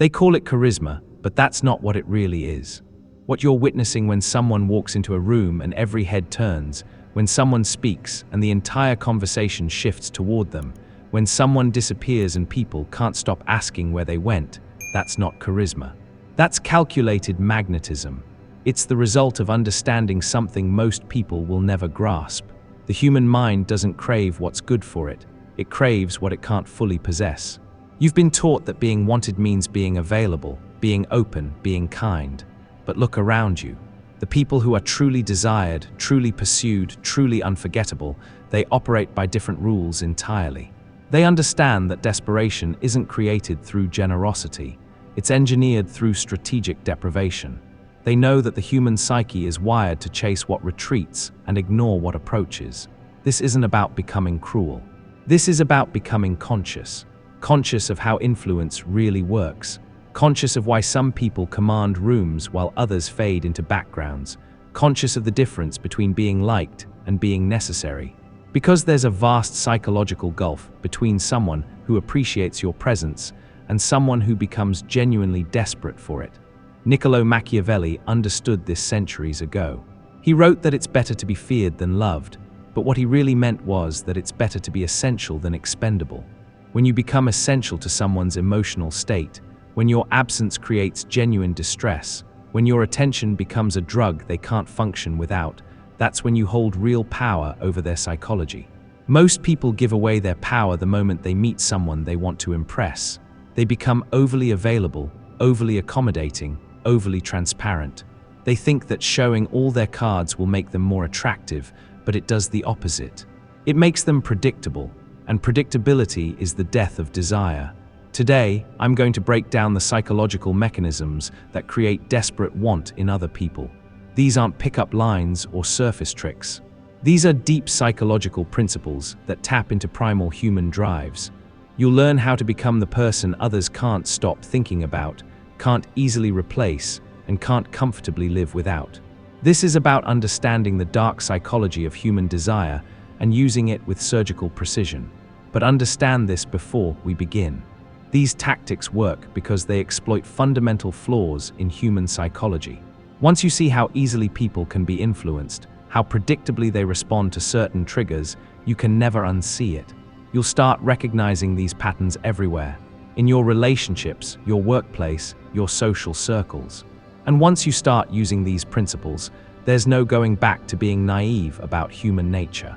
They call it charisma, but that's not what it really is. What you're witnessing when someone walks into a room and every head turns, when someone speaks and the entire conversation shifts toward them, when someone disappears and people can't stop asking where they went, that's not charisma. That's calculated magnetism. It's the result of understanding something most people will never grasp. The human mind doesn't crave what's good for it. It craves what it can't fully possess. You've been taught that being wanted means being available, being open, being kind. But look around you. The people who are truly desired, truly pursued, truly unforgettable, they operate by different rules entirely. They understand that desperation isn't created through generosity. It's engineered through strategic deprivation. They know that the human psyche is wired to chase what retreats and ignore what approaches. This isn't about becoming cruel. This is about becoming conscious. Conscious of how influence really works. Conscious of why some people command rooms while others fade into backgrounds. Conscious of the difference between being liked and being necessary. Because there's a vast psychological gulf between someone who appreciates your presence and someone who becomes genuinely desperate for it. Niccolo Machiavelli understood this centuries ago. He wrote that it's better to be feared than loved, but what he really meant was that it's better to be essential than expendable. When you become essential to someone's emotional state, when your absence creates genuine distress, when your attention becomes a drug they can't function without, that's when you hold real power over their psychology. Most people give away their power the moment they meet someone they want to impress. They become overly available, overly accommodating, overly transparent. They think that showing all their cards will make them more attractive, but it does the opposite. It makes them predictable, and predictability is the death of desire. Today, I'm going to break down the psychological mechanisms that create desperate want in other people. These aren't pickup lines or surface tricks. These are deep psychological principles that tap into primal human drives. You'll learn how to become the person others can't stop thinking about, can't easily replace, and can't comfortably live without. This is about understanding the dark psychology of human desire and using it with surgical precision. But understand this before we begin. These tactics work because they exploit fundamental flaws in human psychology. Once you see how easily people can be influenced, how predictably they respond to certain triggers, you can never unsee it. You'll start recognizing these patterns everywhere. In your relationships, your workplace, your social circles. And once you start using these principles, there's no going back to being naive about human nature.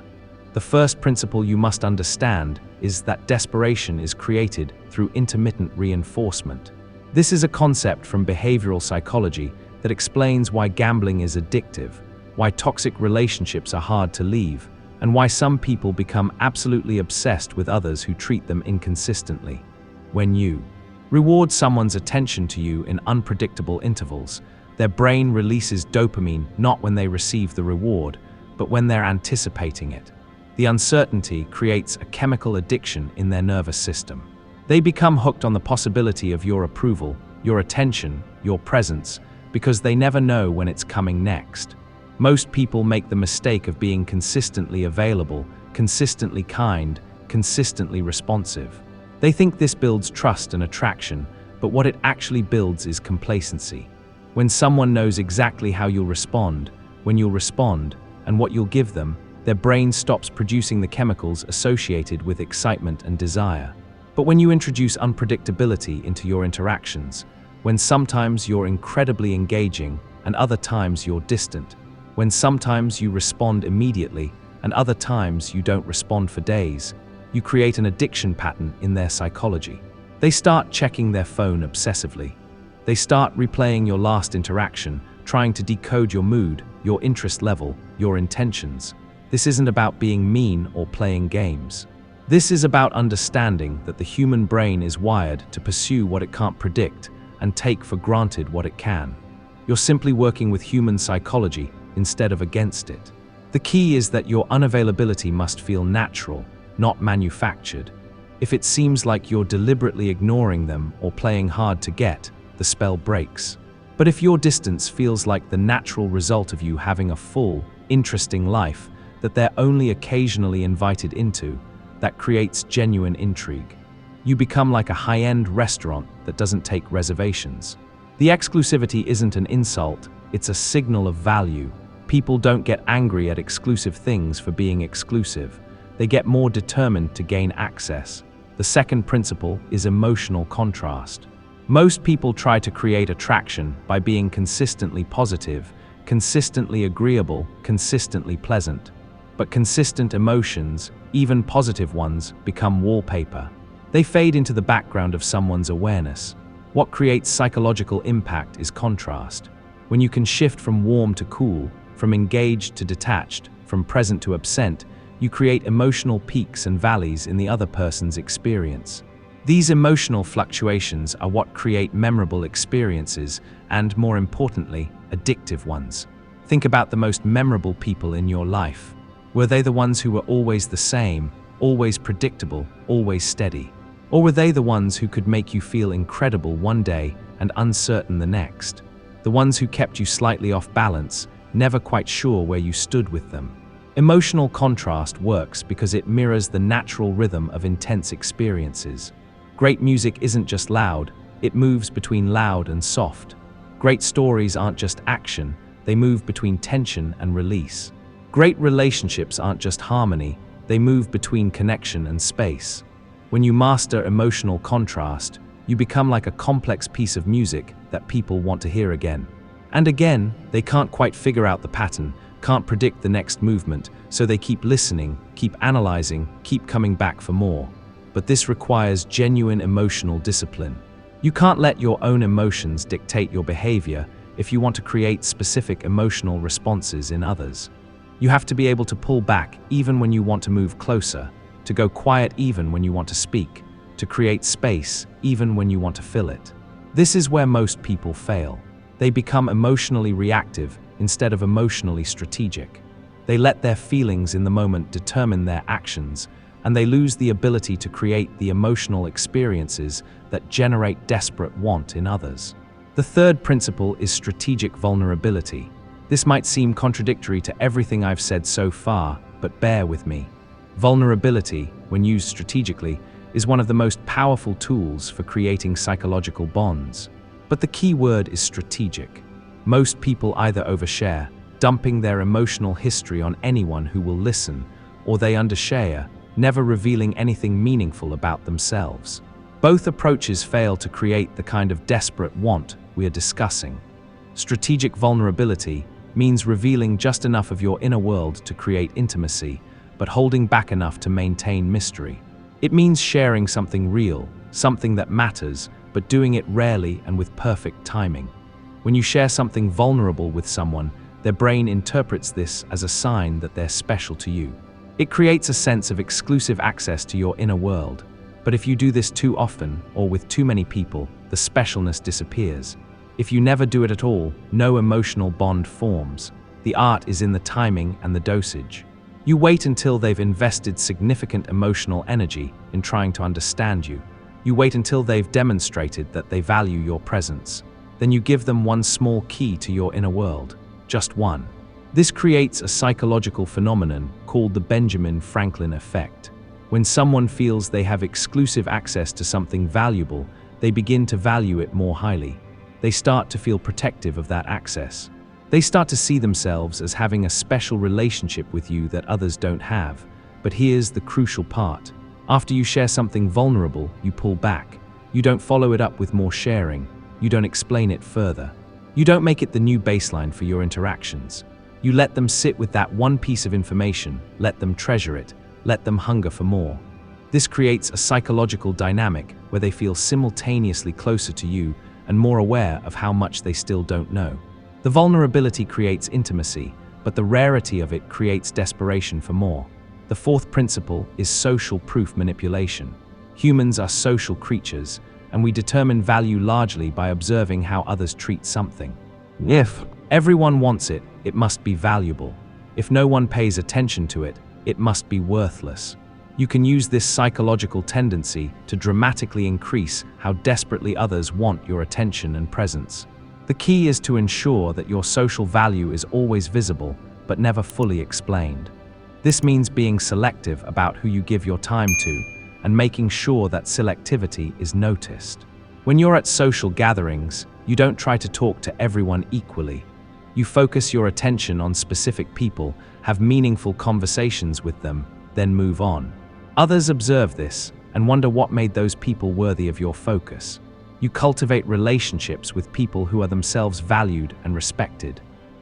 The first principle you must understand is that desperation is created through intermittent reinforcement. This is a concept from behavioral psychology that explains why gambling is addictive, why toxic relationships are hard to leave, and why some people become absolutely obsessed with others who treat them inconsistently. When you reward someone's attention to you in unpredictable intervals, their brain releases dopamine not when they receive the reward, but when they're anticipating it. The uncertainty creates a chemical addiction in their nervous system. They become hooked on the possibility of your approval, your attention, your presence, because they never know when it's coming next. Most people make the mistake of being consistently available, consistently kind, consistently responsive. They think this builds trust and attraction, but what it actually builds is complacency. When someone knows exactly how you'll respond, when you'll respond, and what you'll give them, their brain stops producing the chemicals associated with excitement and desire. But when you introduce unpredictability into your interactions, when sometimes you're incredibly engaging and other times you're distant, when sometimes you respond immediately and other times you don't respond for days, you create an addiction pattern in their psychology. They start checking their phone obsessively. They start replaying your last interaction, trying to decode your mood, your interest level, your intentions. This isn't about being mean or playing games. This is about understanding that the human brain is wired to pursue what it can't predict and take for granted what it can. You're simply working with human psychology instead of against it. The key is that your unavailability must feel natural, not manufactured. If it seems like you're deliberately ignoring them or playing hard to get, the spell breaks. But if your distance feels like the natural result of you having a full, interesting life that they're only occasionally invited into, that creates genuine intrigue. You become like a high-end restaurant that doesn't take reservations. The exclusivity isn't an insult, it's a signal of value. People don't get angry at exclusive things for being exclusive. They get more determined to gain access. The second principle is emotional contrast. Most people try to create attraction by being consistently positive, consistently agreeable, consistently pleasant. But consistent emotions, even positive ones, become wallpaper. They fade into the background of someone's awareness. What creates psychological impact is contrast. When you can shift from warm to cool, from engaged to detached, from present to absent, you create emotional peaks and valleys in the other person's experience. These emotional fluctuations are what create memorable experiences and, more importantly, addictive ones. Think about the most memorable people in your life. Were they the ones who were always the same, always predictable, always steady? Or were they the ones who could make you feel incredible one day and uncertain the next? The ones who kept you slightly off balance, never quite sure where you stood with them. Emotional contrast works because it mirrors the natural rhythm of intense experiences. Great music isn't just loud, it moves between loud and soft. Great stories aren't just action, they move between tension and release. Great relationships aren't just harmony, they move between connection and space. When you master emotional contrast, you become like a complex piece of music that people want to hear again. And again, they can't quite figure out the pattern, can't predict the next movement, so they keep listening, keep analyzing, keep coming back for more. But this requires genuine emotional discipline. You can't let your own emotions dictate your behavior if you want to create specific emotional responses in others. You have to be able to pull back even when you want to move closer, to go quiet even when you want to speak, to create space even when you want to fill it. This is where most people fail. They become emotionally reactive instead of emotionally strategic. They let their feelings in the moment determine their actions, and they lose the ability to create the emotional experiences that generate desperate want in others. The third principle is strategic vulnerability. This might seem contradictory to everything I've said so far, but bear with me. Vulnerability, when used strategically, is one of the most powerful tools for creating psychological bonds. But the key word is strategic. Most people either overshare, dumping their emotional history on anyone who will listen, or they undershare, never revealing anything meaningful about themselves. Both approaches fail to create the kind of desperate want we are discussing. Strategic vulnerability means revealing just enough of your inner world to create intimacy, but holding back enough to maintain mystery. It means sharing something real, something that matters, but doing it rarely and with perfect timing. When you share something vulnerable with someone, their brain interprets this as a sign that they're special to you. It creates a sense of exclusive access to your inner world. But if you do this too often, or with too many people, the specialness disappears. If you never do it at all, no emotional bond forms. The art is in the timing and the dosage. You wait until they've invested significant emotional energy in trying to understand you. You wait until they've demonstrated that they value your presence. Then you give them one small key to your inner world. Just one. This creates a psychological phenomenon called the Benjamin Franklin effect. When someone feels they have exclusive access to something valuable, they begin to value it more highly. They start to feel protective of that access. They start to see themselves as having a special relationship with you that others don't have. But here's the crucial part. After you share something vulnerable, you pull back. You don't follow it up with more sharing. You don't explain it further. You don't make it the new baseline for your interactions. You let them sit with that one piece of information, let them treasure it, let them hunger for more. This creates a psychological dynamic where they feel simultaneously closer to you and more aware of how much they still don't know. The vulnerability creates intimacy, but the rarity of it creates desperation for more. The fourth principle is social proof manipulation. Humans are social creatures, and we determine value largely by observing how others treat something. If everyone wants it, it must be valuable. If no one pays attention to it, it must be worthless. You can use this psychological tendency to dramatically increase how desperately others want your attention and presence. The key is to ensure that your social value is always visible, but never fully explained. This means being selective about who you give your time to, and making sure that selectivity is noticed. When you're at social gatherings, you don't try to talk to everyone equally. You focus your attention on specific people, have meaningful conversations with them, then move on. Others observe this and wonder what made those people worthy of your focus. You cultivate relationships with people who are themselves valued and respected,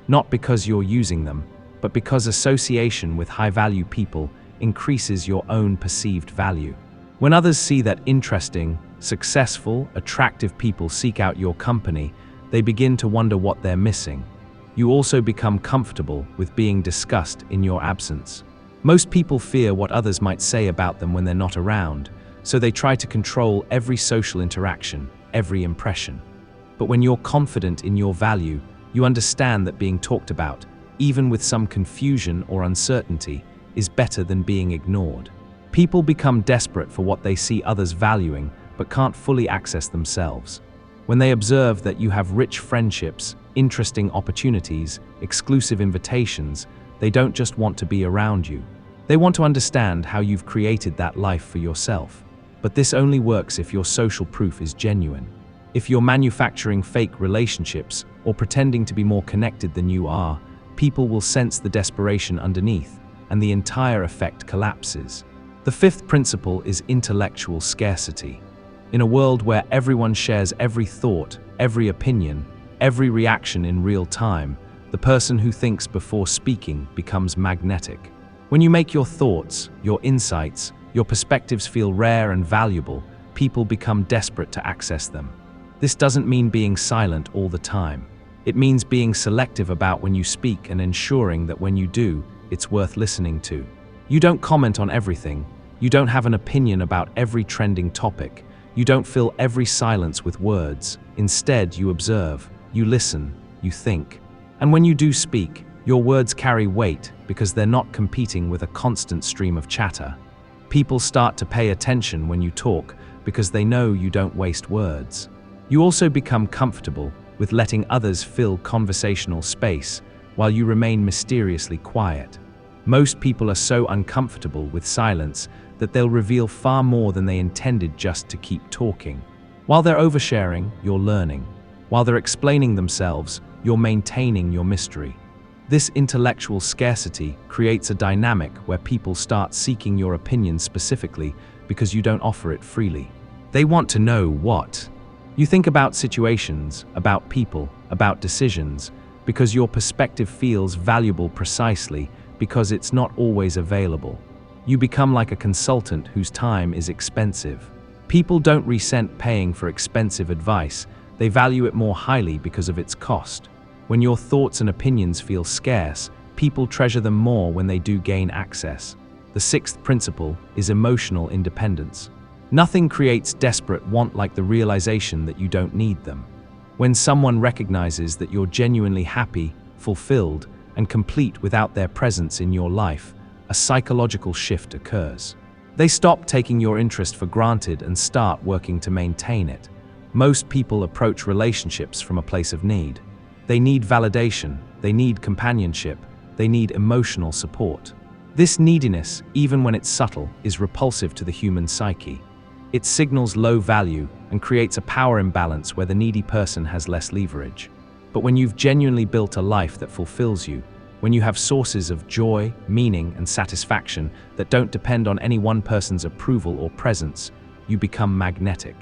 not because you're using them, but because association with high-value people increases your own perceived value. When others see that interesting, successful, attractive people seek out your company, they begin to wonder what they're missing. You also become comfortable with being discussed in your absence. Most people fear what others might say about them when they're not around, so they try to control every social interaction, every impression. But when you're confident in your value, you understand that being talked about, even with some confusion or uncertainty, is better than being ignored. People become desperate for what they see others valuing, but can't fully access themselves. When they observe that you have rich friendships, interesting opportunities, exclusive invitations, they don't just want to be around you. They want to understand how you've created that life for yourself. But this only works if your social proof is genuine. If you're manufacturing fake relationships or pretending to be more connected than you are, people will sense the desperation underneath, and the entire effect collapses. The fifth principle is intellectual scarcity. In a world where everyone shares every thought, every opinion, every reaction in real time, the person who thinks before speaking becomes magnetic. When you make your thoughts, your insights, your perspectives feel rare and valuable, people become desperate to access them. This doesn't mean being silent all the time. It means being selective about when you speak and ensuring that when you do, it's worth listening to. You don't comment on everything. You don't have an opinion about every trending topic. You don't fill every silence with words. Instead, you observe, you listen, you think. And when you do speak, your words carry weight because they're not competing with a constant stream of chatter. People start to pay attention when you talk because they know you don't waste words. You also become comfortable with letting others fill conversational space while you remain mysteriously quiet. Most people are so uncomfortable with silence that they'll reveal far more than they intended just to keep talking. While they're oversharing, you're learning. While they're explaining themselves, you're maintaining your mystery. This intellectual scarcity creates a dynamic where people start seeking your opinion specifically because you don't offer it freely. They want to know what you think about situations, about people, about decisions, because your perspective feels valuable precisely because it's not always available. You become like a consultant whose time is expensive. People don't resent paying for expensive advice, they value it more highly because of its cost. When your thoughts and opinions feel scarce, people treasure them more when they do gain access. The sixth principle is emotional independence. Nothing creates desperate want like the realization that you don't need them. When someone recognizes that you're genuinely happy, fulfilled, and complete without their presence in your life, a psychological shift occurs. They stop taking your interest for granted and start working to maintain it. Most people approach relationships from a place of need. They need validation, they need companionship, they need emotional support. This neediness, even when it's subtle, is repulsive to the human psyche. It signals low value and creates a power imbalance where the needy person has less leverage. But when you've genuinely built a life that fulfills you, when you have sources of joy, meaning, and satisfaction that don't depend on any one person's approval or presence, you become magnetic.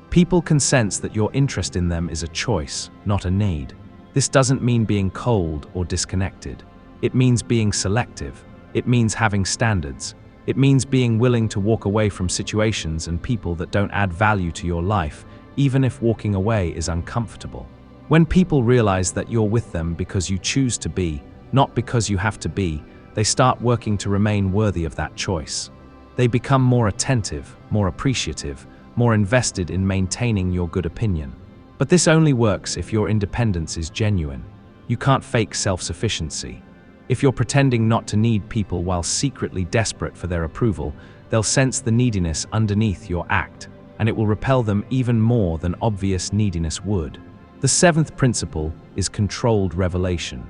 People can sense that your interest in them is a choice, not a need. This doesn't mean being cold or disconnected. It means being selective. It means having standards. It means being willing to walk away from situations and people that don't add value to your life, even if walking away is uncomfortable. When people realize that you're with them because you choose to be, not because you have to be, they start working to remain worthy of that choice. They become more attentive, more appreciative, more invested in maintaining your good opinion. But this only works if your independence is genuine. You can't fake self-sufficiency. If you're pretending not to need people while secretly desperate for their approval, they'll sense the neediness underneath your act, and it will repel them even more than obvious neediness would. The seventh principle is controlled revelation.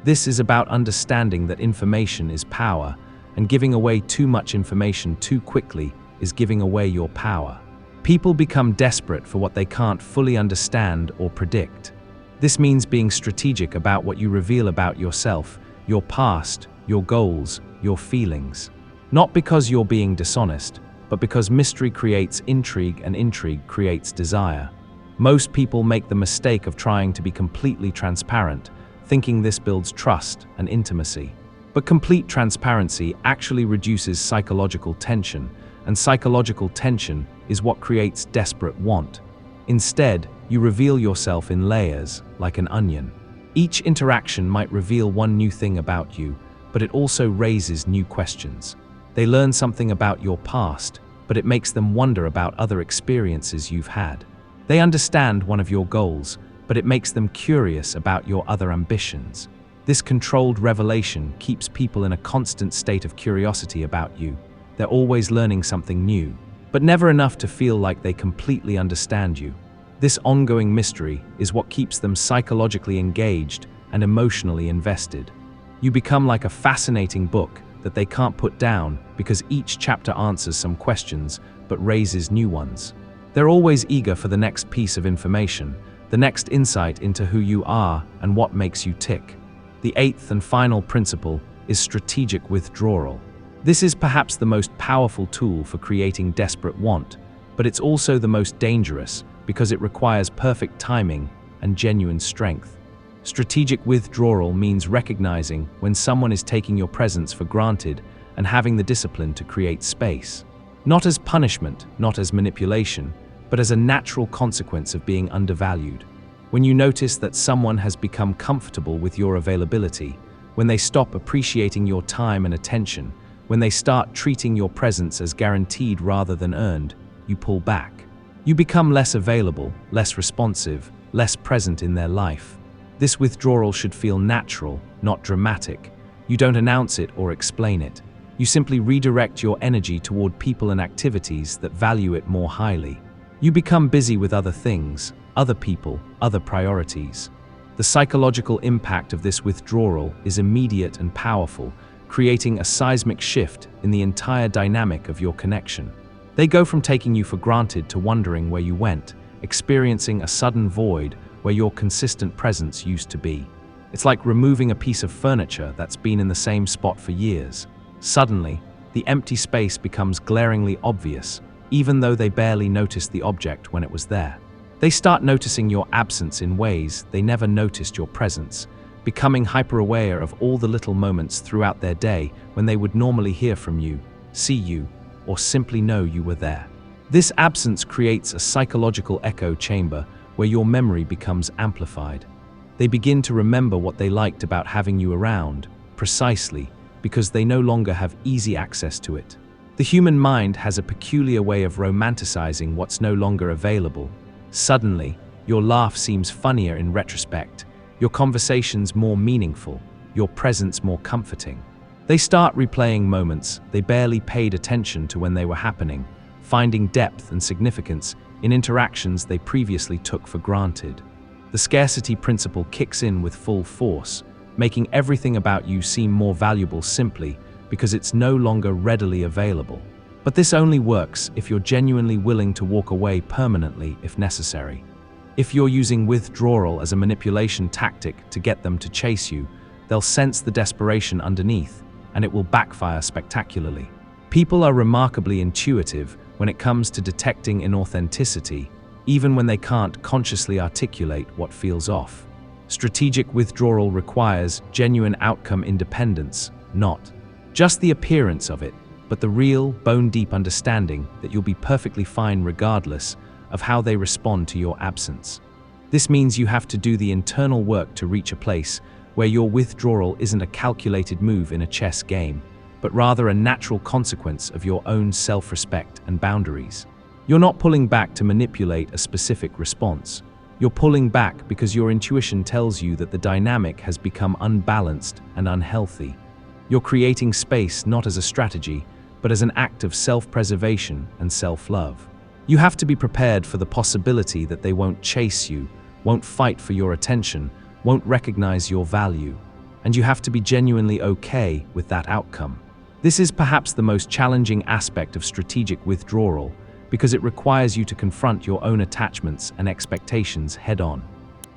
This is about understanding that information is power, and giving away too much information too quickly is giving away your power. People become desperate for what they can't fully understand or predict. This means being strategic about what you reveal about yourself, your past, your goals, your feelings. Not because you're being dishonest, but because mystery creates intrigue and intrigue creates desire. Most people make the mistake of trying to be completely transparent, thinking this builds trust and intimacy. But complete transparency actually reduces psychological tension, and psychological tension is what creates desperate want. Instead, you reveal yourself in layers, like an onion. Each interaction might reveal one new thing about you, but it also raises new questions. They learn something about your past, but it makes them wonder about other experiences you've had. They understand one of your goals, but it makes them curious about your other ambitions. This controlled revelation keeps people in a constant state of curiosity about you. They're always learning something new, but never enough to feel like they completely understand you. This ongoing mystery is what keeps them psychologically engaged and emotionally invested. You become like a fascinating book that they can't put down because each chapter answers some questions but raises new ones. They're always eager for the next piece of information, the next insight into who you are and what makes you tick. The eighth and final principle is strategic withdrawal. This is perhaps the most powerful tool for creating desperate want, but it's also the most dangerous because it requires perfect timing and genuine strength. Strategic withdrawal means recognizing when someone is taking your presence for granted and having the discipline to create space. Not as punishment, not as manipulation, but as a natural consequence of being undervalued. When you notice that someone has become comfortable with your availability, when they stop appreciating your time and attention, when they start treating your presence as guaranteed rather than earned, you pull back. You become less available, less responsive, less present in their life. This withdrawal should feel natural, not dramatic. You don't announce it or explain it. You simply redirect your energy toward people and activities that value it more highly. You become busy with other things, other people, other priorities. The psychological impact of this withdrawal is immediate and powerful, creating a seismic shift in the entire dynamic of your connection. They go from taking you for granted to wondering where you went, experiencing a sudden void where your consistent presence used to be. It's like removing a piece of furniture that's been in the same spot for years. Suddenly, the empty space becomes glaringly obvious, even though they barely noticed the object when it was there. They start noticing your absence in ways they never noticed your presence, becoming hyper-aware of all the little moments throughout their day when they would normally hear from you, see you, or simply know you were there. This absence creates a psychological echo chamber where your memory becomes amplified. They begin to remember what they liked about having you around, precisely because they no longer have easy access to it. The human mind has a peculiar way of romanticizing what's no longer available. Suddenly, your laugh seems funnier in retrospect, your conversations more meaningful, your presence more comforting. They start replaying moments they barely paid attention to when they were happening, finding depth and significance in interactions they previously took for granted. The scarcity principle kicks in with full force, making everything about you seem more valuable simply because it's no longer readily available. But this only works if you're genuinely willing to walk away permanently if necessary. If you're using withdrawal as a manipulation tactic to get them to chase you, they'll sense the desperation underneath, and it will backfire spectacularly. People are remarkably intuitive when it comes to detecting inauthenticity, even when they can't consciously articulate what feels off. Strategic withdrawal requires genuine outcome independence, not just the appearance of it, but the real, bone-deep understanding that you'll be perfectly fine regardless of how they respond to your absence. This means you have to do the internal work to reach a place where your withdrawal isn't a calculated move in a chess game, but rather a natural consequence of your own self-respect and boundaries. You're not pulling back to manipulate a specific response. You're pulling back because your intuition tells you that the dynamic has become unbalanced and unhealthy. You're creating space not as a strategy, but as an act of self-preservation and self-love. You have to be prepared for the possibility that they won't chase you, won't fight for your attention, won't recognize your value, and you have to be genuinely okay with that outcome. This is perhaps the most challenging aspect of strategic withdrawal because it requires you to confront your own attachments and expectations head-on.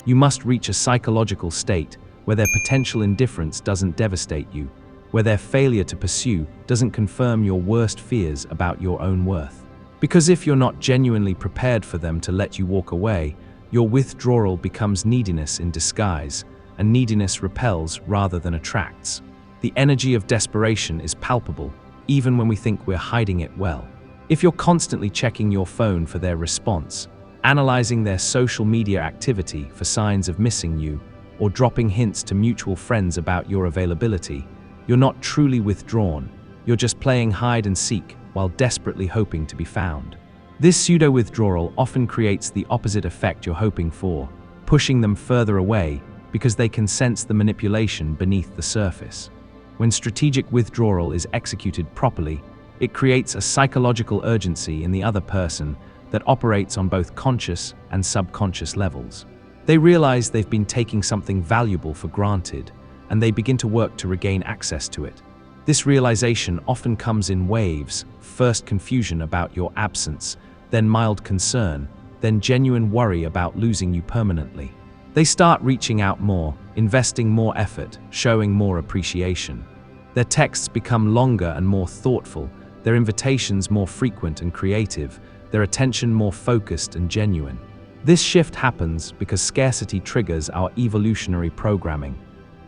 You must reach a psychological state where their potential indifference doesn't devastate you, where their failure to pursue doesn't confirm your worst fears about your own worth. Because if you're not genuinely prepared for them to let you walk away, your withdrawal becomes neediness in disguise, and neediness repels rather than attracts. The energy of desperation is palpable, even when we think we're hiding it well. If you're constantly checking your phone for their response, analyzing their social media activity for signs of missing you, or dropping hints to mutual friends about your availability, you're not truly withdrawn, you're just playing hide and seek while desperately hoping to be found. This pseudo-withdrawal often creates the opposite effect you're hoping for, pushing them further away because they can sense the manipulation beneath the surface. When strategic withdrawal is executed properly, it creates a psychological urgency in the other person that operates on both conscious and subconscious levels. They realize they've been taking something valuable for granted, and they begin to work to regain access to it. This realization often comes in waves: first confusion about your absence, then mild concern, then genuine worry about losing you permanently. They start reaching out more, investing more effort, showing more appreciation. Their texts become longer and more thoughtful, their invitations more frequent and creative, their attention more focused and genuine. This shift happens because scarcity triggers our evolutionary programming.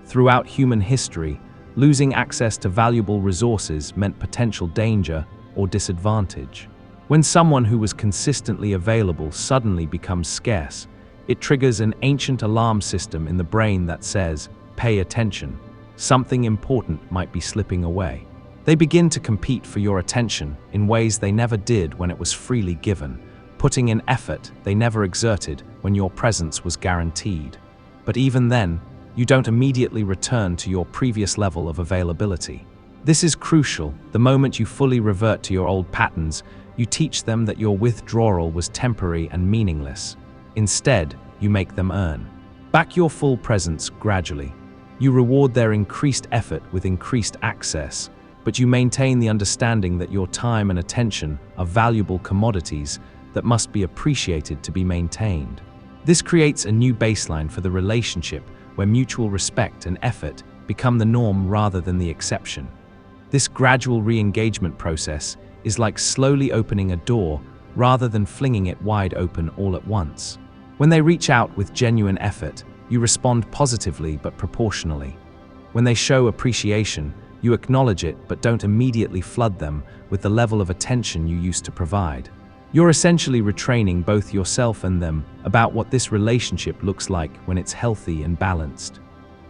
Throughout human history, losing access to valuable resources meant potential danger or disadvantage. When someone who was consistently available suddenly becomes scarce, it triggers an ancient alarm system in the brain that says, "Pay attention. Something important might be slipping away." They begin to compete for your attention in ways they never did when it was freely given, putting in effort they never exerted when your presence was guaranteed. But even then, you don't immediately return to your previous level of availability. This is crucial. The moment you fully revert to your old patterns, you teach them that your withdrawal was temporary and meaningless. Instead, you make them earn back your full presence gradually. You reward their increased effort with increased access, but you maintain the understanding that your time and attention are valuable commodities that must be appreciated to be maintained. This creates a new baseline for the relationship where mutual respect and effort become the norm rather than the exception. This gradual re-engagement process is like slowly opening a door rather than flinging it wide open all at once. When they reach out with genuine effort, you respond positively but proportionally. When they show appreciation, you acknowledge it but don't immediately flood them with the level of attention you used to provide. You're essentially retraining both yourself and them about what this relationship looks like when it's healthy and balanced.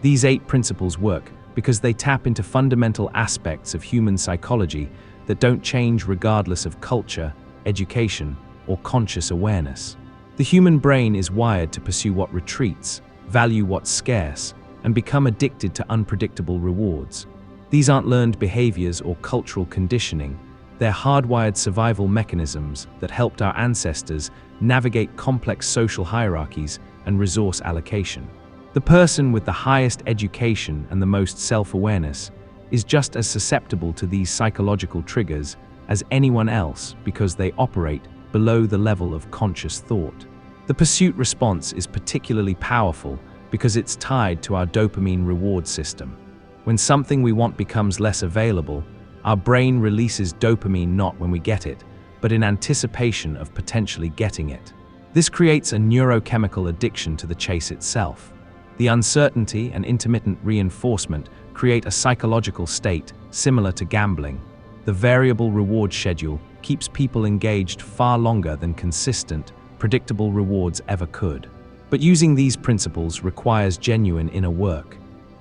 These 8 principles work because they tap into fundamental aspects of human psychology that don't change regardless of culture, education, or conscious awareness. The human brain is wired to pursue what retreats, value what's scarce, and become addicted to unpredictable rewards. These aren't learned behaviors or cultural conditioning. They're hardwired survival mechanisms that helped our ancestors navigate complex social hierarchies and resource allocation. The person with the highest education and the most self-awareness is just as susceptible to these psychological triggers as anyone else because they operate below the level of conscious thought. The pursuit response is particularly powerful because it's tied to our dopamine reward system. When something we want becomes less available, our brain releases dopamine not when we get it, but in anticipation of potentially getting it. This creates a neurochemical addiction to the chase itself. The uncertainty and intermittent reinforcement create a psychological state similar to gambling. The variable reward schedule keeps people engaged far longer than consistent, predictable rewards ever could. But using these principles requires genuine inner work.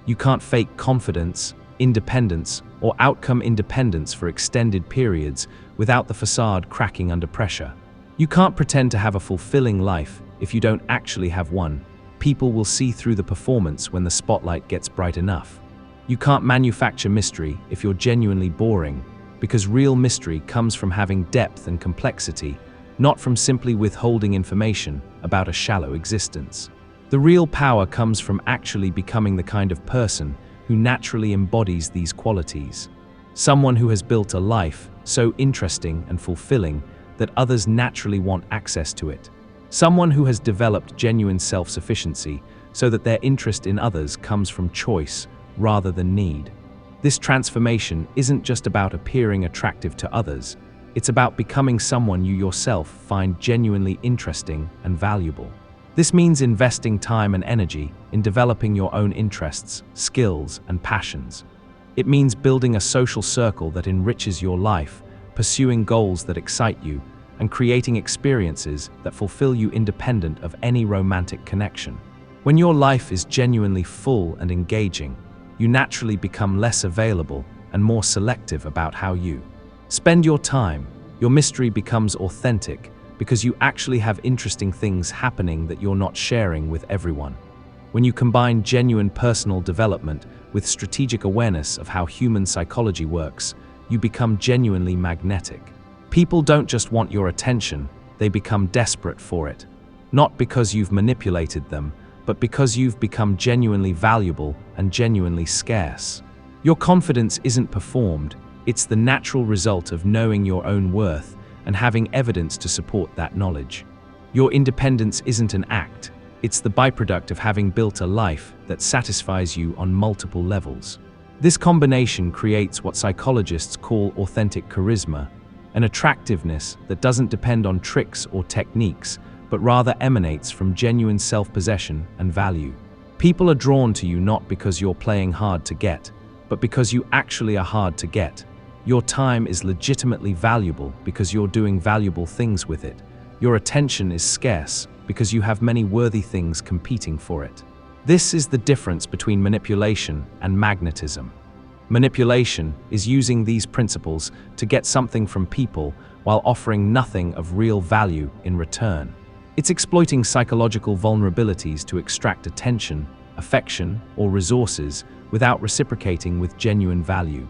You can't fake confidence, independence, or outcome independence for extended periods without the facade cracking under pressure. You can't pretend to have a fulfilling life if you don't actually have one. People will see through the performance when the spotlight gets bright enough. You can't manufacture mystery if you're genuinely boring, because real mystery comes from having depth and complexity, not from simply withholding information about a shallow existence. The real power comes from actually becoming the kind of person who naturally embodies these qualities. Someone who has built a life so interesting and fulfilling that others naturally want access to it. Someone who has developed genuine self-sufficiency so that their interest in others comes from choice rather than need. This transformation isn't just about appearing attractive to others, it's about becoming someone you yourself find genuinely interesting and valuable. This means investing time and energy in developing your own interests, skills, and passions. It means building a social circle that enriches your life, pursuing goals that excite you, and creating experiences that fulfill you independent of any romantic connection. When your life is genuinely full and engaging, you naturally become less available and more selective about how you spend your time. Your mystery becomes authentic because you actually have interesting things happening that you're not sharing with everyone. When you combine genuine personal development with strategic awareness of how human psychology works, you become genuinely magnetic. People don't just want your attention, they become desperate for it. Not because you've manipulated them, but because you've become genuinely valuable and genuinely scarce. Your confidence isn't performed, it's the natural result of knowing your own worth and having evidence to support that knowledge. Your independence isn't an act, it's the byproduct of having built a life that satisfies you on multiple levels. This combination creates what psychologists call authentic charisma, an attractiveness that doesn't depend on tricks or techniques, but rather emanates from genuine self-possession and value. People are drawn to you not because you're playing hard to get, but because you actually are hard to get. Your time is legitimately valuable because you're doing valuable things with it. Your attention is scarce because you have many worthy things competing for it. This is the difference between manipulation and magnetism. Manipulation is using these principles to get something from people while offering nothing of real value in return. It's exploiting psychological vulnerabilities to extract attention, affection, or resources without reciprocating with genuine value.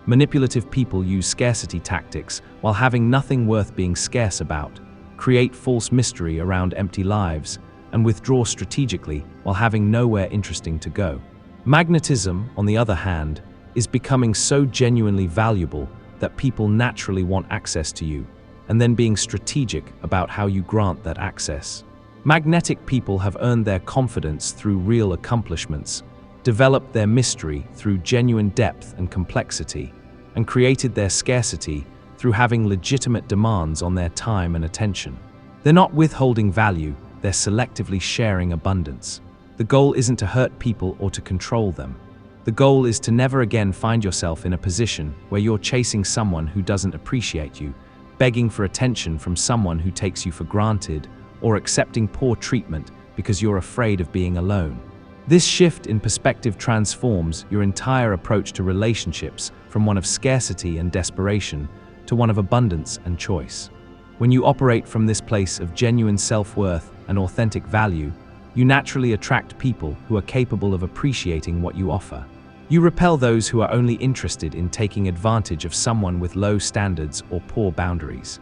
Manipulative people use scarcity tactics while having nothing worth being scarce about, create false mystery around empty lives, and withdraw strategically while having nowhere interesting to go. Magnetism, on the other hand, is becoming so genuinely valuable that people naturally want access to you, and then being strategic about how you grant that access. Magnetic people have earned their confidence through real accomplishments, developed their mystery through genuine depth and complexity, and created their scarcity through having legitimate demands on their time and attention. They're not withholding value, they're selectively sharing abundance. The goal isn't to hurt people or to control them. The goal is to never again find yourself in a position where you're chasing someone who doesn't appreciate you, begging for attention from someone who takes you for granted, or accepting poor treatment because you're afraid of being alone. This shift in perspective transforms your entire approach to relationships from one of scarcity and desperation to one of abundance and choice. When you operate from this place of genuine self-worth and authentic value, you naturally attract people who are capable of appreciating what you offer. You repel those who are only interested in taking advantage of someone with low standards or poor boundaries.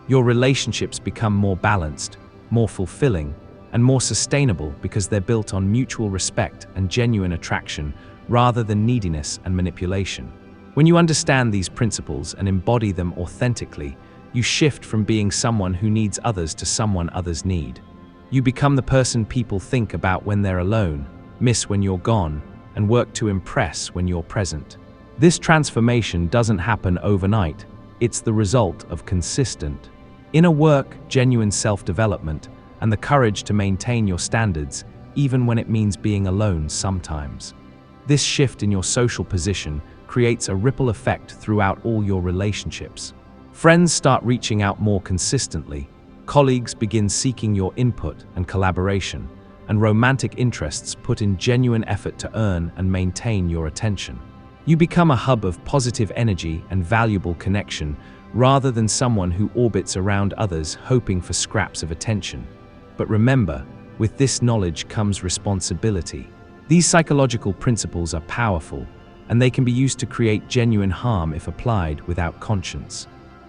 Your relationships become more balanced, more fulfilling, and more sustainable because they're built on mutual respect and genuine attraction rather than neediness and manipulation. When you understand these principles and embody them authentically, you shift from being someone who needs others to someone others need. You become the person people think about when they're alone, miss when you're gone, and work to impress when you're present. This transformation doesn't happen overnight. It's the result of consistent inner work, genuine self-development, and the courage to maintain your standards, even when it means being alone sometimes. This shift in your social position creates a ripple effect throughout all your relationships. Friends start reaching out more consistently, colleagues begin seeking your input and collaboration, and romantic interests put in genuine effort to earn and maintain your attention. You become a hub of positive energy and valuable connection rather than someone who orbits around others hoping for scraps of attention. But remember, with this knowledge comes responsibility. These psychological principles are powerful, and they can be used to create genuine harm if applied without conscience.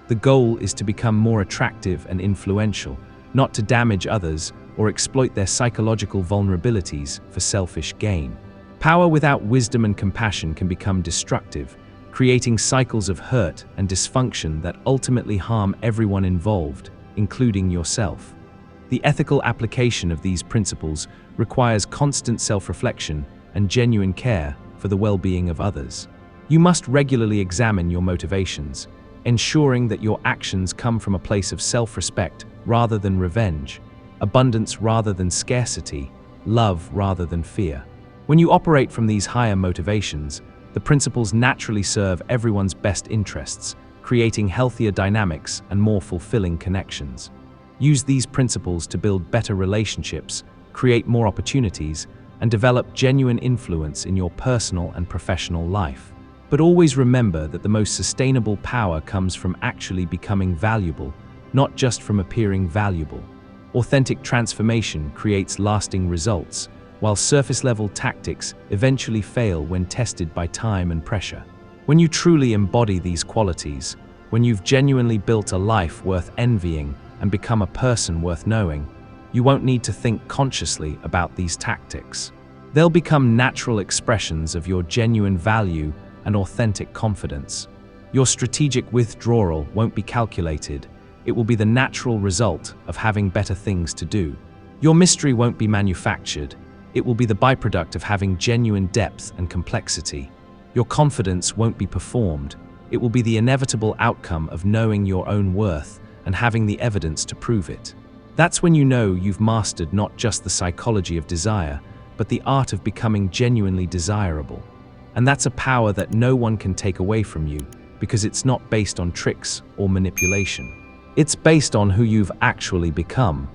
The goal is to become more attractive and influential, not to damage others or exploit their psychological vulnerabilities for selfish gain. Power without wisdom and compassion can become destructive, creating cycles of hurt and dysfunction that ultimately harm everyone involved, including yourself. The ethical application of these principles requires constant self-reflection and genuine care for the well-being of others. You must regularly examine your motivations, ensuring that your actions come from a place of self-respect rather than revenge, abundance rather than scarcity, love rather than fear. When you operate from these higher motivations, the principles naturally serve everyone's best interests, creating healthier dynamics and more fulfilling connections. Use these principles to build better relationships, create more opportunities, and develop genuine influence in your personal and professional life. But always remember that the most sustainable power comes from actually becoming valuable, not just from appearing valuable. Authentic transformation creates lasting results, while surface-level tactics eventually fail when tested by time and pressure. When you truly embody these qualities, when you've genuinely built a life worth envying and become a person worth knowing, you won't need to think consciously about these tactics. They'll become natural expressions of your genuine value and authentic confidence. Your strategic withdrawal won't be calculated. It will be the natural result of having better things to do. Your mystery won't be manufactured. It will be the byproduct of having genuine depth and complexity. Your confidence won't be performed. It will be the inevitable outcome of knowing your own worth and having the evidence to prove it. That's when you know you've mastered not just the psychology of desire, but the art of becoming genuinely desirable. And that's a power that no one can take away from you, because it's not based on tricks or manipulation. It's based on who you've actually become.